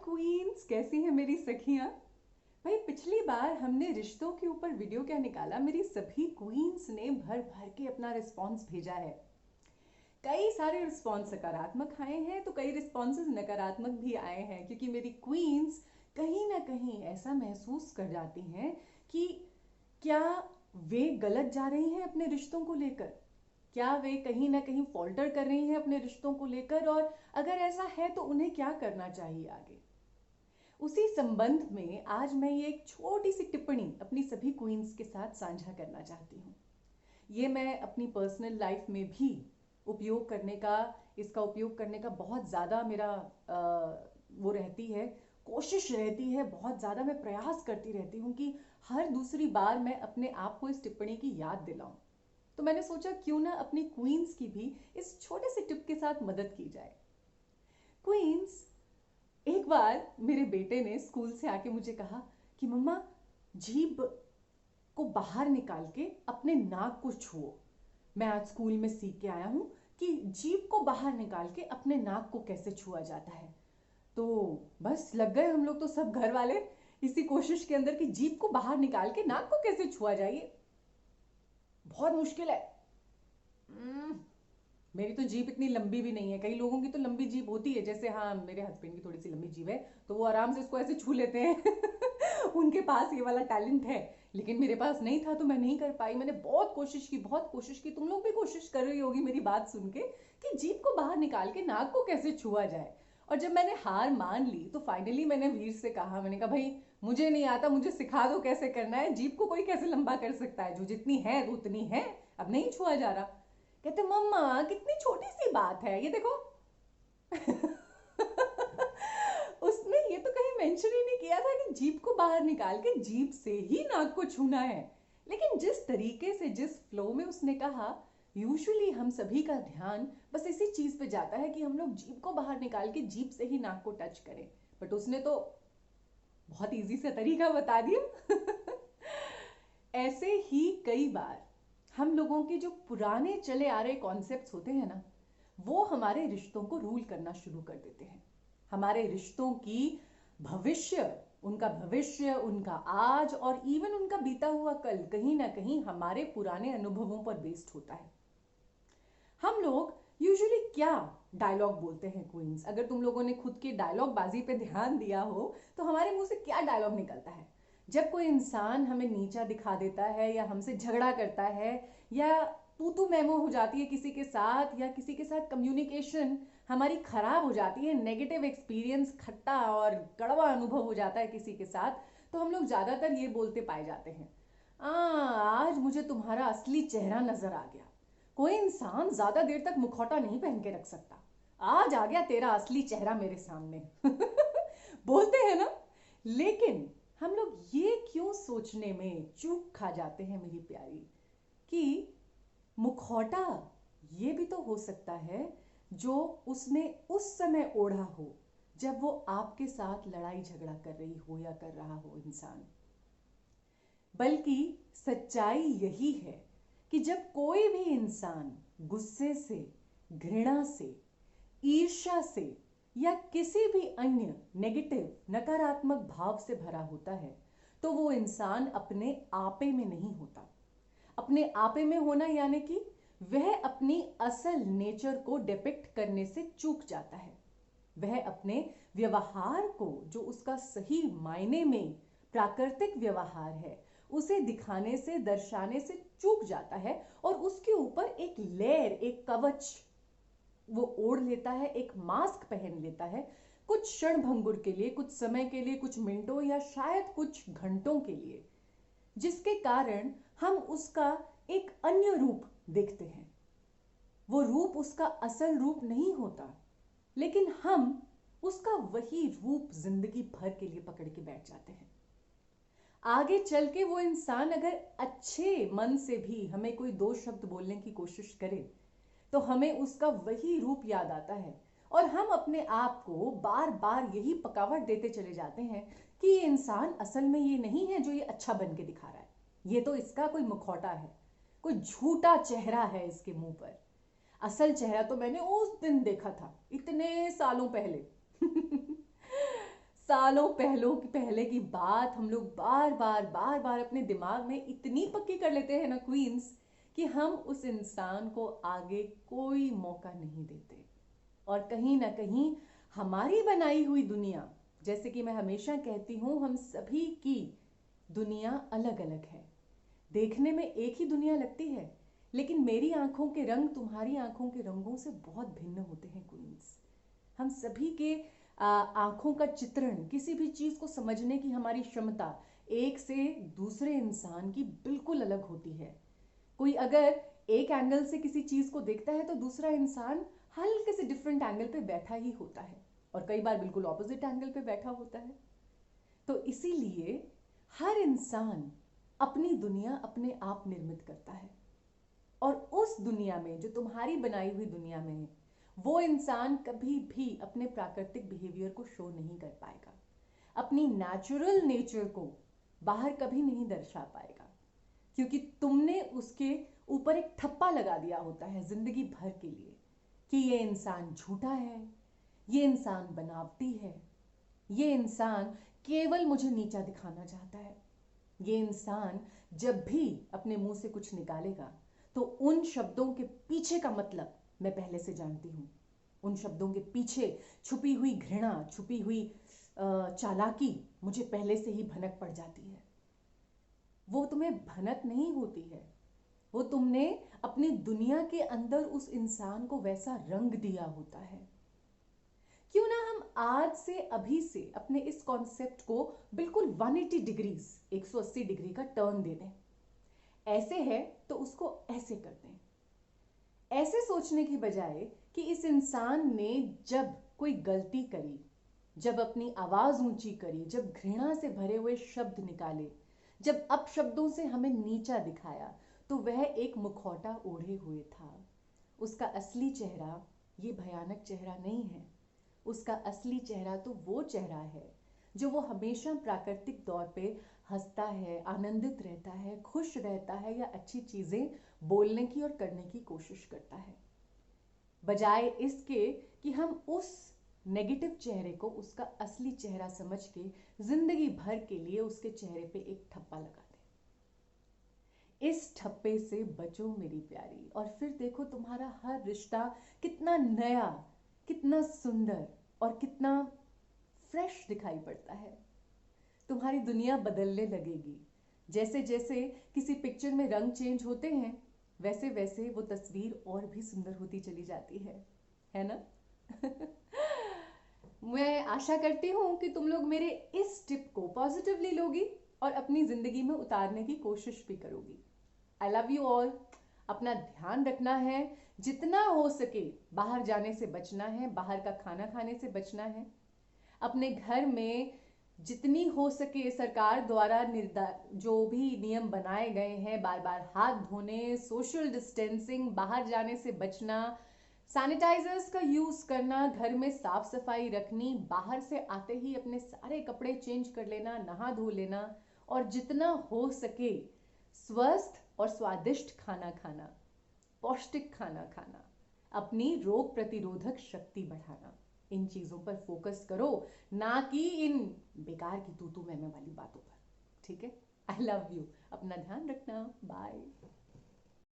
Queen's, कैसी हैं मेरी सखियां। भाई पिछली बार हमने रिश्तों के ऊपर वीडियो क्या निकाला, मेरी सभी क्वींस ने भर भर के अपना रिस्पॉन्स भेजा है। कई सारे रिस्पॉन्स सकारात्मक आए हैं तो कई रिस्पॉन्सेस नकारात्मक भी आए हैं, क्योंकि मेरी क्वींस कहीं ना कहीं ऐसा महसूस कर जाती हैं कि क्या वे गलत जा रही हैं अपने रिश्तों को लेकर, क्या वे कहीं ना कहीं फॉल्टर कर रही हैं अपने रिश्तों को लेकर, और अगर ऐसा है तो उन्हें क्या करना चाहिए आगे। उसी संबंध में आज मैं ये एक छोटी सी टिप्पणी अपनी सभी क्वींस के साथ साझा करना चाहती हूँ। ये मैं अपनी पर्सनल लाइफ में भी उपयोग करने का इसका उपयोग करने का बहुत ज़्यादा मेरा वो रहती है, कोशिश रहती है, बहुत ज़्यादा मैं प्रयास करती रहती हूँ कि हर दूसरी बार मैं अपने आप को इस टिप्पणी की याद दिलाऊं। तो मैंने सोचा क्यों ना अपनी क्वींस की भी इस छोटे से टिप के साथ मदद की जाए। क्वींस, एक बार मेरे बेटे ने स्कूल से आके मुझे कहा कि मम्मा, जीभ को बाहर निकाल के अपने नाक को छुओ। मैं आज स्कूल में सीख के आया हूं कि जीभ को बाहर निकाल के अपने नाक को कैसे छुआ जाता है। तो बस लग गए हम लोग तो सब घर वाले इसी कोशिश के अंदर कि जीभ को बाहर निकाल के नाक को कैसे छुआ जाए। बहुत मुश्किल है। मेरी तो जीभ इतनी लंबी भी नहीं है, कई लोगों की तो लंबी जीभ होती है, जैसे हाँ मेरे हस्बैंड की थोड़ी सी लंबी जीभ है तो वो आराम से इसको ऐसे छू लेते हैं उनके पास ये वाला टैलेंट है, लेकिन मेरे पास नहीं था तो मैं नहीं कर पाई। मैंने बहुत कोशिश की, बहुत कोशिश की। तुम लोग भी कोशिश कर रही होगी मेरी बात सुन के कि जीभ को बाहर निकाल के नाक को कैसे छुआ जाए। और जब मैंने हार मान ली तो फाइनली मैंने वीर से कहा, मैंने कहा भाई मुझे नहीं आता, मुझे सिखा दो कैसे करना है। जीभ को कोई कैसे लंबा कर सकता है, जो जितनी है वो उतनी है, अब नहीं छुआ जा रहा। कहते मम्मा कितनी छोटी सी बात है ये देखो उसने ये तो कहीं मेंशन ही नहीं किया था कि जीभ को बाहर निकाल के जीभ से ही नाक को छूना है। लेकिन जिस तरीके से, जिस फ्लो में उसने कहा, यूजुअली हम सभी का ध्यान बस इसी चीज पे जाता है कि हम लोग जीभ को बाहर निकाल के जीभ से ही नाक को टच करें, बट उसने तो बहुत इजी सा तरीका बता दिया ऐसे ही कई बार हम लोगों के जो पुराने चले आ रहे कॉन्सेप्ट्स होते हैं ना, वो हमारे रिश्तों को रूल करना शुरू कर देते हैं। हमारे रिश्तों की भविष्य, उनका भविष्य, उनका आज और इवन उनका बीता हुआ कल कहीं ना कहीं हमारे पुराने अनुभवों पर बेस्ड होता है। हम लोग यूजुअली क्या डायलॉग बोलते हैं क्वींस, अगर तुम लोगों ने खुद की डायलॉग बाजी पे ध्यान दिया हो तो हमारे मुंह से क्या डायलॉग निकलता है जब कोई इंसान हमें नीचा दिखा देता है या हमसे झगड़ा करता है या तू तू मैमो हो जाती है किसी के साथ, या किसी के साथ कम्युनिकेशन हमारी खराब हो जाती है, नेगेटिव एक्सपीरियंस, खट्टा और कड़वा अनुभव हो जाता है किसी के साथ, तो हम लोग ज्यादातर ये बोलते पाए जाते हैं, आज मुझे तुम्हारा असली चेहरा नजर आ गया। कोई इंसान ज्यादा देर तक मुखौटा नहीं पहन के रख सकता, आज आ गया तेरा असली चेहरा मेरे सामने बोलते हैं ना। लेकिन हम लोग ये क्यों सोचने में चूक खा जाते हैं मेरी प्यारी, कि मुखौटा ये भी तो हो सकता है जो उसने उस समय ओढ़ा हो जब वो आपके साथ लड़ाई झगड़ा कर रही हो या कर रहा हो इंसान। बल्कि सच्चाई यही है कि जब कोई भी इंसान गुस्से से, घृणा से, ईर्ष्या से या किसी भी अन्य नेगेटिव, नकारात्मक भाव से भरा होता है तो वो इंसान अपने आपे में नहीं होता। अपने आपे में होना यानी कि वह अपनी असल नेचर को डिपिक्ट करने से चूक जाता है। वह अपने व्यवहार को, जो उसका सही मायने में प्राकृतिक व्यवहार है, उसे दिखाने से, दर्शाने से चूक जाता है और उसके ऊपर एक लेयर, एक कवच वो ओढ़ लेता है, एक मास्क पहन लेता है कुछ क्षण भंगुर के लिए, कुछ समय के लिए, कुछ मिनटों या शायद कुछ घंटों के लिए, जिसके कारण हम उसका एक अन्य रूप देखते हैं। वो रूप उसका असल रूप नहीं होता, लेकिन हम उसका वही रूप जिंदगी भर के लिए पकड़ के बैठ जाते हैं। आगे चल के वो इंसान अगर अच्छे मन से भी हमें कोई दो शब्द बोलने की कोशिश करे तो हमें उसका वही रूप याद आता है और हम अपने आप को बार बार यही पकावट देते चले जाते हैं कि ये इंसान असल में ये नहीं है जो ये अच्छा बन के दिखा रहा है, ये तो इसका कोई मुखौटा है, कोई झूठा चेहरा है इसके मुंह पर। असल चेहरा तो मैंने उस दिन देखा था, इतने सालों पहले सालों पहले की बात हम लोग बार बार अपने दिमाग में इतनी पक्की कर लेते हैं ना क्वींस, कि हम उस इंसान को आगे कोई मौका नहीं देते। और कहीं ना कहीं हमारी बनाई हुई दुनिया, जैसे कि मैं हमेशा कहती हूं, हम सभी की दुनिया अलग अलग है। देखने में एक ही दुनिया लगती है, लेकिन मेरी आंखों के रंग तुम्हारी आंखों के रंगों से बहुत भिन्न होते हैं क्वींस। हम सभी के आंखों का चित्रण, किसी भी चीज को समझने की हमारी क्षमता एक से दूसरे इंसान की बिल्कुल अलग होती है। कोई अगर एक एंगल से किसी चीज को देखता है तो दूसरा इंसान हल्के से डिफरेंट एंगल पे बैठा ही होता है, और कई बार बिल्कुल ऑपोजिट एंगल पे बैठा होता है। तो इसीलिए हर इंसान अपनी दुनिया अपने आप निर्मित करता है, और उस दुनिया में, जो तुम्हारी बनाई हुई दुनिया में है, वो इंसान कभी भी अपने प्राकृतिक बिहेवियर को शो नहीं कर पाएगा, अपनी नेचुरल नेचर को बाहर कभी नहीं दर्शा पाएगा, क्योंकि तुमने उसके ऊपर एक ठप्पा लगा दिया होता है जिंदगी भर के लिए कि ये इंसान झूठा है, ये इंसान बनावटी है, ये इंसान केवल मुझे नीचा दिखाना चाहता है, ये इंसान जब भी अपने मुंह से कुछ निकालेगा तो उन शब्दों के पीछे का मतलब मैं पहले से जानती हूं, उन शब्दों के पीछे छुपी हुई घृणा, छुपी हुई चालाकी मुझे पहले से ही भनक पड़ जाती है। वो तुम्हें भनक नहीं होती है, वो तुमने अपनी दुनिया के अंदर उस इंसान को वैसा रंग दिया होता है। क्यों ना हम आज से, अभी से अपने इस कॉन्सेप्ट को बिल्कुल 180 डिग्रीज, 180 डिग्री का टर्न दे दें। ऐसे है तो उसको ऐसे कर दें, ऐसे सोचने की बजाय कि इस इंसान ने जब कोई गलती करी, जब अपनी आवाज ऊंची करी, जब घृणा से भरे हुए शब्द निकाले, जब अपशब्दों से हमें नीचा दिखाया, तो वह एक मुखौटा ओढ़े हुए था। उसका असली चेहरा ये भयानक चेहरा नहीं है। उसका असली चेहरा तो वो चेहरा है जो वो हमेशा प्राकृतिक तौर पे हंसता है, आनंदित रहता है, खुश रहता है, या अच्छी चीजें बोलने की और करने की कोशिश करता है, बजाय इसके कि हम उस नेगेटिव चेहरे को उसका असली चेहरा समझ के जिंदगी भर के लिए उसके चेहरे पे एक ठप्पा लगा दें। इस ठप्पे से बचो मेरी प्यारी, और फिर देखो तुम्हारा हर रिश्ता कितना नया, कितना सुंदर और कितना फ्रेश दिखाई पड़ता है। तुम्हारी दुनिया बदलने लगेगी। जैसे जैसे किसी पिक्चर में रंग चेंज होते हैं, वैसे वैसे वो तस्वीर और भी सुंदर होती चली जाती है ना? मैं आशा करती हूँ कि तुम लोग मेरे इस टिप को पॉजिटिवली लोगी और अपनी जिंदगी में उतारने की कोशिश भी करोगी। I love you all. अपना ध्यान रखना है, जितना हो सके बाहर जाने से बचना है, बाहर का खाना खाने से बचना है। अपने घर में जितनी हो सके सरकार द्वारा जो भी नियम बनाए गए हैं, बार बार हाथ धोने, सोशल डिस्टेंसिंग, बाहर जाने से बचना, सैनिटाइजर्स का यूज करना, घर में साफ सफाई रखनी, बाहर से आते ही अपने सारे कपड़े चेंज कर लेना, नहा धो लेना, और जितना हो सके स्वस्थ और स्वादिष्ट खाना खाना, पौष्टिक खाना खाना, अपनी रोग प्रतिरोधक शक्ति बढ़ाना, इन चीजों पर फोकस करो, ना कि इन बेकार की तू तू मैं वाली बातों पर। ठीक है? I love you. अपना ध्यान रखना। बाय।